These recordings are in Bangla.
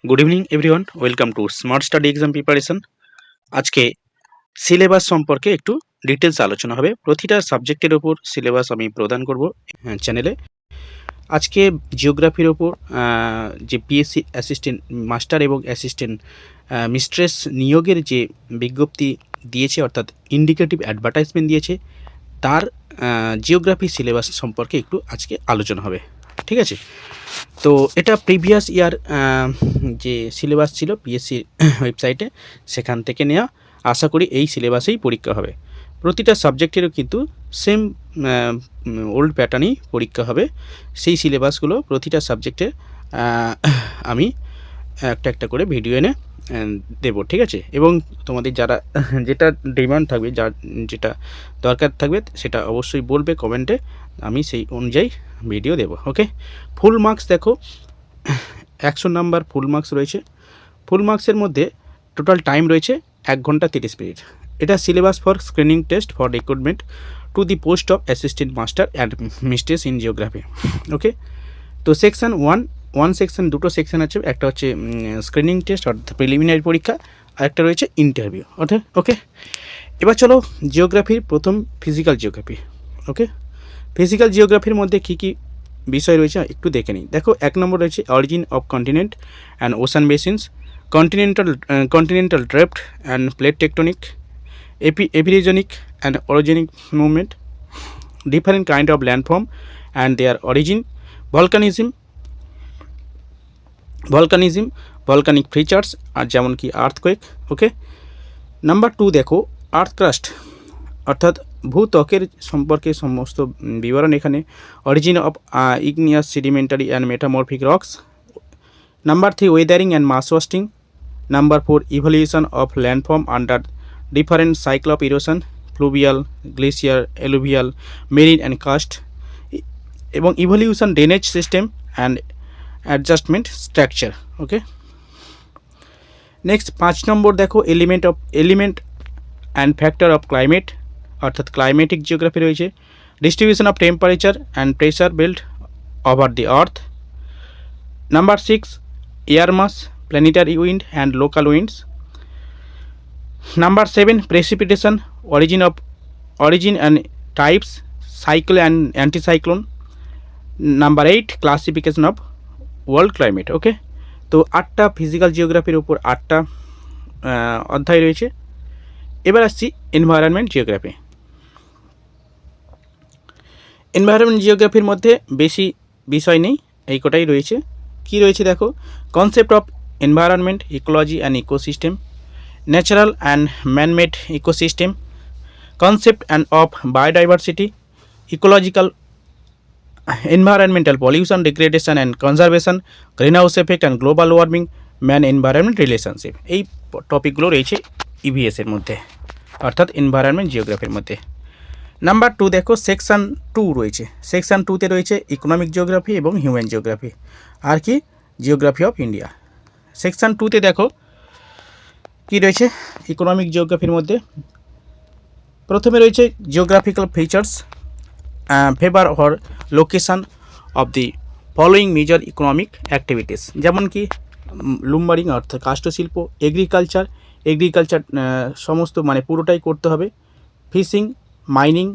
Good evening everyone, welcome to smart study exam preparation. আজকে সিলেবাস সম্পর্কে একটু ডিটেলস আলোচনা হবে। প্রতিটা সাবজেক্টের ওপর সিলেবাস আমি প্রদান করব চ্যানেলে। আজকে জিওগ্রাফির ওপর যে পিএসসি অ্যাসিস্ট্যান্ট মাস্টার এবং অ্যাসিস্ট্যান্ট মিস্ট্রেস নিয়োগের যে বিজ্ঞপ্তি দিয়েছে, অর্থাৎ ইন্ডিকেটিভ অ্যাডভার্টাইজমেন্ট দিয়েছে, তার জিওগ্রাফি সিলেবাস সম্পর্কে একটু আজকে আলোচনা হবে। ঠিক আছে, তো এটা প্রিভিয়াস ইয়ার যে সিলেবাস ছিল পিএসসির ওয়েবসাইটে, সেখান থেকে নেওয়া। আশা করি এই সিলেবাসেই পরীক্ষা হবে। প্রতিটা সাবজেক্টেরও কিন্তু সেম ওল্ড প্যাটার্নই পরীক্ষা হবে। সেই সিলেবাসগুলো প্রতিটা সাবজেক্টের আমি একটা একটা করে ভিডিও এনে দেবো। ঠিক আছে, এবং তোমাদের যারা যেটা ডিমান্ড থাকবে, যেটা দরকার থাকবে, সেটা অবশ্যই বলবে কমেন্টে, আমি সেই অনুযায়ী ভিডিও দেবো। ওকে, ফুল মার্কস দেখো 100 নাম্বার ফুল মার্কস রয়েছে। ফুল মার্কসের মধ্যে টোটাল টাইম রয়েছে 1 ঘন্টা 30 মিনিট। এটা syllabus for screening test for recruitment to the post of assistant master and mistress in geography. Okay, তো সেকশন ওয়ান সেকশন, দুটো সেকশন আছে। একটা হচ্ছে স্ক্রিনিং টেস্ট অর্থাৎ প্রিলিমিনারি পরীক্ষা, আর একটা রয়েছে ইন্টারভিউ। ওকে, এবার চলো জিওগ্রাফির প্রথম ফিজিক্যাল জিওগ্রাফি। ওকে, ফিজিক্যাল জিওগ্রাফির মধ্যে কী কী বিষয় রয়েছে একটু দেখে নিই। দেখো, 1 নম্বর রয়েছে origin of continent and ocean basins, continental drift and plate tectonic, epirogenic and orogenic movement, different kind of landform and their origin, volcanic features, আর যেমন কি আর্থকোয়েক। ওকে, নাম্বার 2 দেখো আর্থ ক্রাস্ট, অর্থাৎ ভূত্বকের সম্পর্কে সমস্ত বিবরণ এখানে। Origin of igneous sedimentary and metamorphic rocks. Number 3 weathering and mass wasting. Number 4 evolution of landform under different cycle of erosion, fluvial, glacier, eluvial, marine and karst, এবং evolution drainage system and adjustment structure. Okay, next 5 number দেখো element and factor of climate, অর্থাৎ ক্লাইমেটিক জিওগ্রাফি রয়েছে। Distribution of temperature and pressure belt over the earth. Number 6 air mass, planetary wind and local winds. Number 7 precipitation, origin and types, cyclone and anticyclone. Number 8 classification of world climate. Okay, তো 8টা ফিজিক্যাল জিওগ্রাফির উপর 8টা অধ্যায় রয়েছে। এবার আসছি এনভায়রনমেন্ট জিওগ্রাফি। এনভায়রনমেন্ট জিওগ্রাফির মধ্যে বেশি বিষয় নেই, এই কটাই রয়েছে। কি রয়েছে দেখো, concept of environment, ecology and ecosystem, natural and man-made ecosystem, concept and of biodiversity, ecological, environmental pollution, degradation and conservation, greenhouse effect and global warming, man environment relationship. এই টপিকগুলো রয়েছে ইভিএসের মধ্যে, অর্থাৎ এনভায়রনমেন্ট জিওগ্রাফির মধ্যে। নাম্বার 2 দেখো সেকশন 2 রয়েছে। সেকশন 2তে রয়েছে ইকোনমিক জিওগ্রাফি এবং হিউম্যান জিওগ্রাফি, আর কি জিওগ্রাফি অফ ইন্ডিয়া। সেকশন 2তে দেখো কি রয়েছে ইকোনমিক জিওগ্রাফির মধ্যে। প্রথমে রয়েছে geographical features favour or location of the following major economic activities, যেমন কি লুম্বারিং অর্থাৎ কাষ্ঠশিল্প, এগ্রিকালচার সমস্ত মানে পুরোটাই করতে হবে, fishing, mining,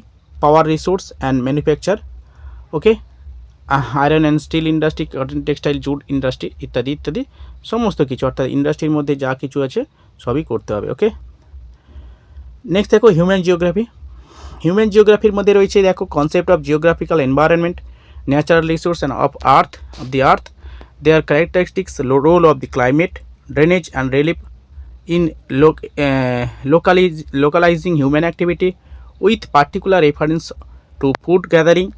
power resource and manufacture. Okay, iron and steel industry, cotton textile, jute industry ইত্যাদি ইত্যাদি সমস্ত কিছু, অর্থাৎ ইন্ডাস্ট্রির মধ্যে যা কিছু আছে সবই করতে হবে। ওকে, নেক্সট দেখো হিউম্যান জিওগ্রাফি। হিউম্যান জিওগ্রাফির মধ্যে রয়েছে দেখো concept of geographical environment, natural resource and of the earth, their characteristics, role of the climate, drainage and relief in localizing human activity with particular reference to food gathering,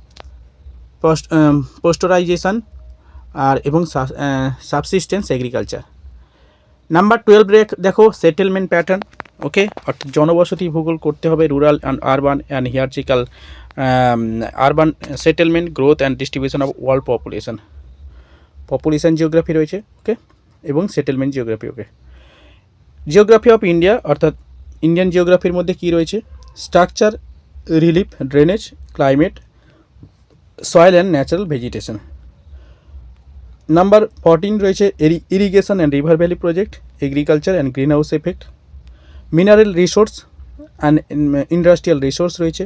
pastorization আর এবং সাবসিস্টেন্স এগ্রিকালচার। নাম্বার 12 দেখো সেটেলমেন্ট প্যাটার্ন। ওকে, অর্থাৎ জনবসতি ভূগোল করতে হবে, rural and urban and hierarchical urban settlement, growth and distribution of world population geography রয়েছে। ওকে, এবং settlement geography. Okay, geography of India, অর্থাৎ ইন্ডিয়ান জিওগ্রাফির মধ্যে কী রয়েছে, structure, relief, drainage, climate, soil and natural vegetation. Number 14 রয়েছে irrigation and river valley project, agriculture and greenhouse effect. Mineral resource and industrial resource রয়েছে।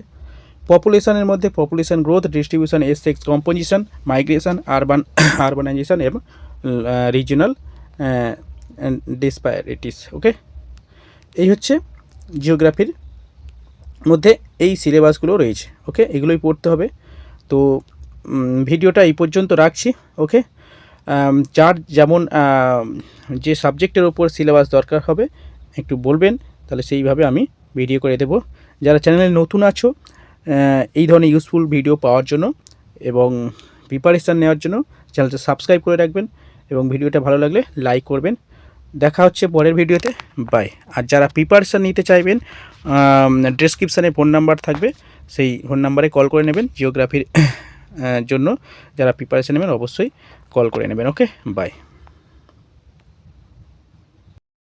পপুলেশনের মধ্যে population growth, distribution, sex composition, migration, urbanisation এবং রিজিওনাল ডিসপ্যারিটিস। ওকে, এই হচ্ছে জিওগ্রাফির মধ্যে এই সিলেবাসগুলো রয়েছে। ওকে, এগুলোই পড়তে হবে। তো ভিডিওটা এই পর্যন্ত রাখছি। ওকে, যার যেমন যে সাবজেক্টের ওপর সিলেবাস দরকার হবে একটু বলবেন, তাহলে সেইভাবে আমি ভিডিও করে দেব। যারা চ্যানেলে নতুন আছো, এই ধরনের ইউজফুল ভিডিও পাওয়ার জন্য এবং প্রিপারেশান নেওয়ার জন্য চ্যানেলটা সাবস্ক্রাইব করে রাখবেন এবং ভিডিওটা ভালো লাগলে লাইক করবেন। দেখা হচ্ছে পরের ভিডিওতে। বাই। আর যারা প্রিপারেশান নিতে চাইবেন, ডেসক্রিপশানে ফোন নাম্বার থাকবে, সেই ফোন নাম্বারে কল করে নেবেন। জিওগ্রাফির জন্য যারা প্রিপারেশান নেবেন অবশ্যই কল করে নেবেন। ওকে, বাই।